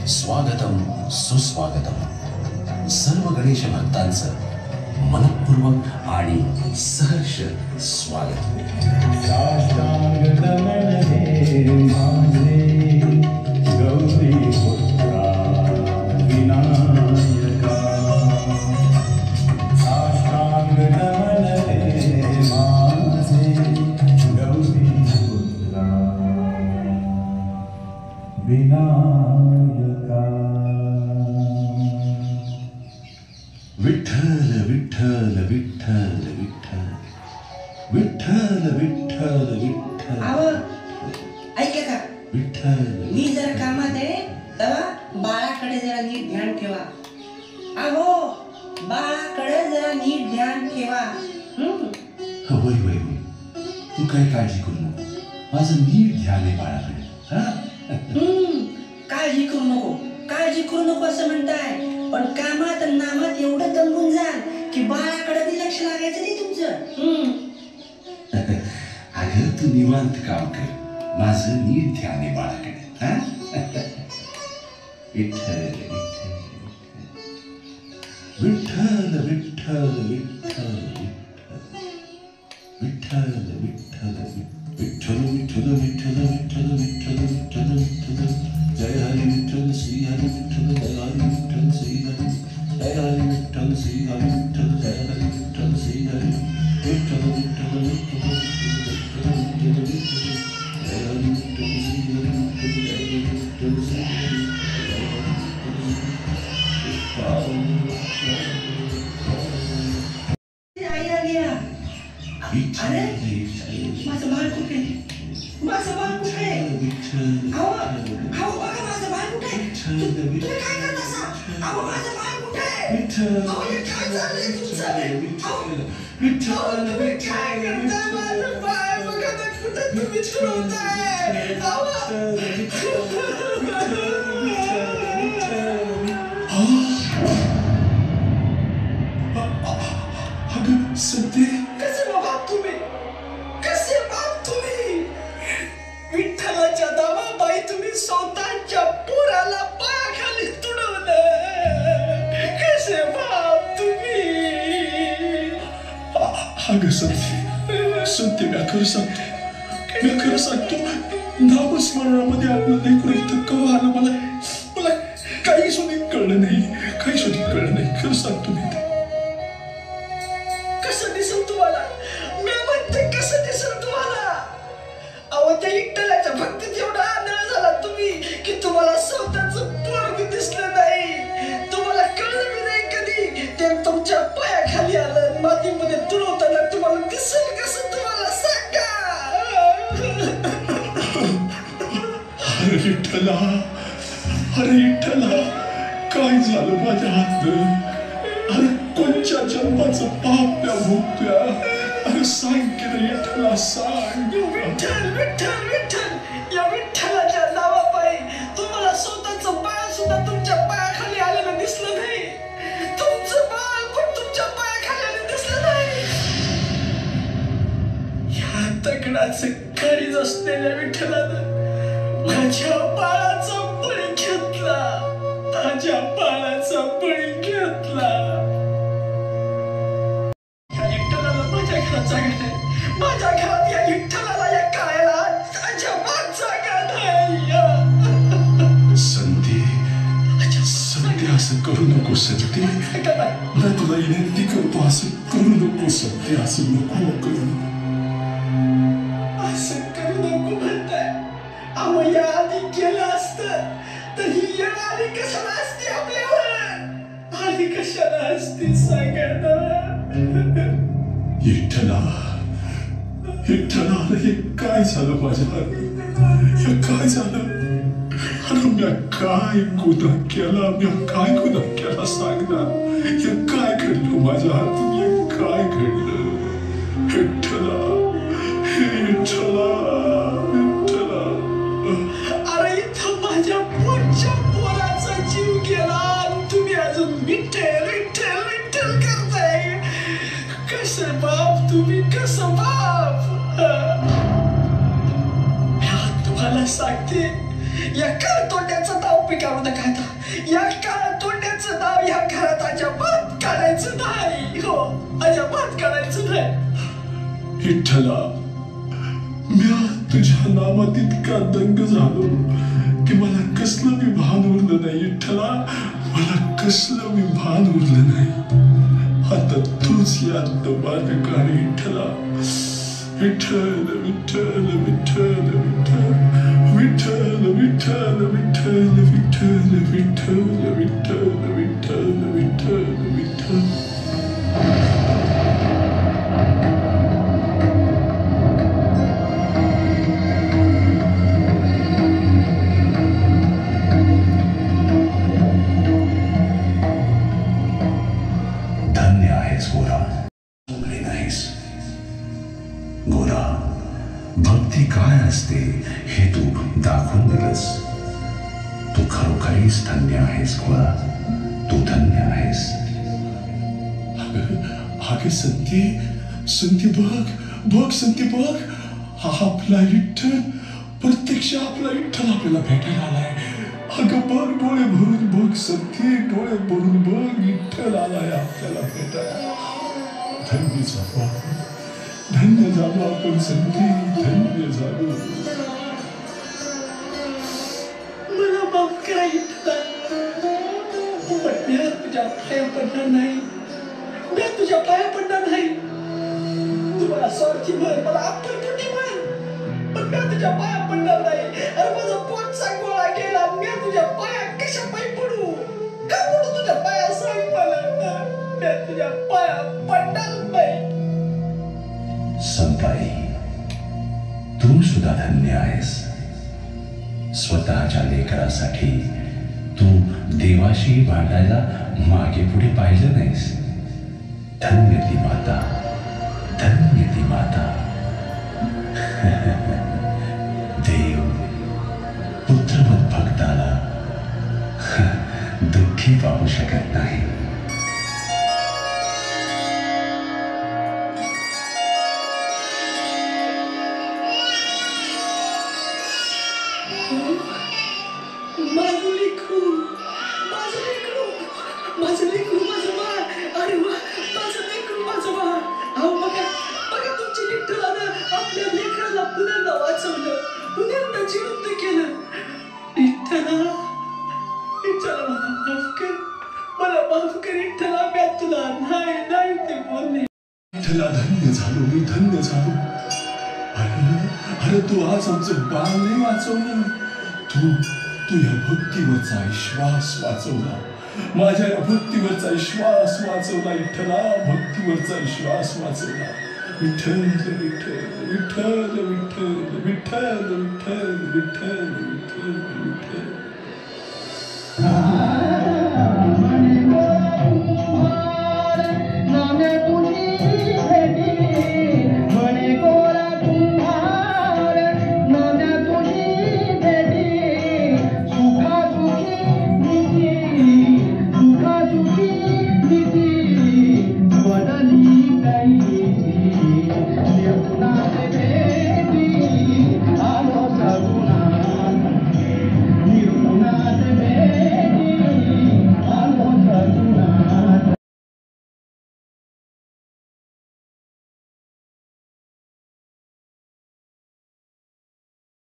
स्वागतम सुस्वागतम. सर्व गणेश भक्तांचं मनपूर्वक आणि सहर्ष स्वागत. साष्टांग नमन हे माझे गौरी पुत्रा विनायका. साष्टांग नमन हे माझे गौरी पुत्रा विनायका. विठ्ठल विठ्ठल विठ्ठल विठ्ठल विठ्ठल विठ्ठल विठ्ठल. आव ऐका का, विठ्ठल मी जर कामात आहे तेव्हा बाळाकडे जरा नीट ध्यान ठेवा. अहो बाळाकडे जरा नीट ध्यान ठेवा. होय होय होय. तू काय काळजी करू नको. माझं नीट ध्यान आहे बाळाकडे. काळजी करू नको, काळजी करू नको असं म्हणताय, पण कामात आणि नामात एवढं दंगून जाल की बाळाकडे बी लक्ष लागायचं नाही तुमचं. अगं तू निवांत काम कर. माझं नीट ध्यान आहे बाळाकडे. विठ्ठल विठ्ठल विठ्ठल विठ्ठल विठ्ठल विठ्ठल विठ्ठल विठ्ठल विठ्ठल विठ्ठल विठ्ठल विठ्ठल विठ्ठल. जय हरी विठ्ठल श्री हरी विठ्ठल. जय हरी विठ्ठल श्री हरी. जय हरी विठ्ठल श्री हरी विठ्ठल. जय हरी विठ्ठल श्री हरी. विठ्ठल विठ्ठल विठ्ठल विठ्ठल विठ्ठल विठ्ठल. जय हरी विठ्ठल श्री हरी विठ्ठल. जय हरी विठ्ठल श्री हरी. अरे माझं बाळ कुठे, माझं बाळ कुठे. अहो बघा माझं बाळ कुठे. तुम्ही काय करत असा. अहो माझं बाळ कुठे. अहो हे काय चाललंय तुमचं. तुम्ही काय करताय. माझं बाळ बघा ना कुठे तुम्ही ठेवताय. अगं सत्य. कसे बाप तुम्ही, कसे बाप तुम्ही. विठ्ठलाच्या दामाबाई तुम्ही स्वतःच्या पोराला पायाखाली तुडवलं. कसे बाप तुम्ही. अगं सत्य सत्य मी खरं सांगतो. नामस्मरणामध्ये आपलं लेकरू इथं कवा आलं मला काही सुद्धा कळलं नाही. खरं सांगतो मी. कसं दिसल तुम्हाला. मी म्हणते कसं दिसल तुम्हाला. अहो त्या विठ्ठलाच्या भक्तीत एवढा आनंद झाला तुम्ही की तुम्हाला स्वतःचं पोर बी दिसलं नाही. तुम्हाला कळलं बी नाही कधी. ते तुमच्या पायाखाली आलं मातीमध्ये तुडवताना तुम्हाला दिसेल कसं तुम्हाला सांगा. अरे विठ्ठला काय झालं माझ्या हातनं. अरे कोणच्या जन्माचं पाप त्या भोगत्या. अरे सांग की रे विठ्ठला सांग. विठ्ठल विठ्ठल विठ्ठल या विठ्ठलाच्या नावापायी तुम्हाला स्वतःचं बाळ सुद्धा तुमच्या पायाखाली आलेलं दिसलं नाही. तुमचं बाळ पण तुमच्या पायाखाली आलेलं दिसलं नाही. या दगडाचं काळीज असलेल्या विठ्ठलानं माझ्या बाळाचा बळी घेतला. माझ्या बाळाचा बळी घेतला. या विठ्ठलाला माझ्या घरात जागा नाही. माझ्या घरात या विठ्ठलाला या काळ्याला अजिबात जागा नाही. संते असं करू नको संते. मी तुला विनंती करतो असं करू नको संते. असं नको करू. असं करू नको म्हणताय. अहो या आधी केलं असतं तर ही या आधी कशाला असते आपल्यावर. आधी कशाला असते सांगा ना. विठ्ठला हे काय झालं माझ्या हात. हे काय झालं. अरे मी काय गुन्हा केला सांग ना. हे काय घडलं माझ्या हातून. काय घडलं विठ्ठला. अरे इथं माझ्या पोटच्या पोराचा जीव गेला आणि तुम्ही अजून विठ्ठल विठ्ठल विठ्ठल करताय. कसं बाप तुम्ही, कसं बाप. तुम्हाला सांगते या काळतोंड्याचं नाव पिकारू नका आता. या काळतोंड्याचं नाव या घरात अजिबात काढायचं नाही. हो, अजिबात काढायचं नाही. विठ्ठला, म्या तुझ्या नामात इतका दंग झालो की मला कसलं बी भान उरलं नाही. विठ्ठला, मला कसलं बी भान उरलं नाही. आता तूच यात माझं काढ विठ्ठला. विठ्ठल विठ्ठल विठ्ठल विठ्ठल विठ्ठल विठ्ठल विठ्ठल विठ्ठल विठ्ठल विठ्ठल विठ्ठल विठ्ठल विठ्ठल. धन्य आहेस गोरा, चुकली नाहीस. गोरा, भक्ती काय असते हे तू दाखवून दिलंस. तू खरोखरीच धन्य आहेस गोरा, तू धन्य आहेस. अगं संती, संती बघ संती बघ. हा आपला विठ्ठल, प्रत्यक्ष आपला विठ्ठल आपल्याला भेटायला आलाय. अगं बघ, डोळे भरून बघ संती, डोळे भरून बघ. विठ्ठल आलाय आपल्याला भेटायला. धन्य झालो आपण, धन्य झालो आपण संती, धन्य झालो. मला माफ करा इतका. पण मी तुझ्या पाया पडणार नाही. मी तुझ्या पाया पडणार नाही. तुम्हाला स्वार्थी म्हण, मला अपरकुटी म्हण, पण मी तुझ्या पाया पडणार नाही. अरे माझा पोटचा गोळा गेला. मी तुझ्या पाया कशा पायी पडू? का पडू तुझ्या पाया? सांग मला. मी तुझ्या पाया पडणार नाही. संताई, तू सुद्धा धन्य आहेस. स्वतःच्या लेकरासाठी तू देवाशी भांडायला मागे पुढे पाहिलं नाहीस. धन्य ती माता, धन्य ती माता. देव पुत्रवत भक्ताला दुःखी पाहू शकत नाही. माझं लेकरू, माझं लेकरू, माझं लेकरू, माझं बाळ. अरे वा, माझं लेकरू, माझं बाळ. अहो बघा, बघा तुमच्या विठ्ठलानं आपल्या लेकराला पुन्हा वाचवलं, पुन्हा जिवंत केलं. विठ्ठला, विठ्ठला मला माफ कर, मला माफ कर विठ्ठला. मी तुला नाही ते बोलले. विठ्ठला, धन्य झालो मी, धन्य झालो. अरे तू आज आमचं बाळ नाही वाचवलं. तू या भक्तीवरचा विश्वास वाचवला. माझ्या या भक्तीवरचा विश्वास वाचवला विठ्ठला, भक्तीवरचा विश्वास वाचवला. विठ्ठल विठ्ठल विठ्ठल विठ्ठल विठ्ठल विठ्ठल विठ्ठल विठ्ठल विठ्ठल. Bye.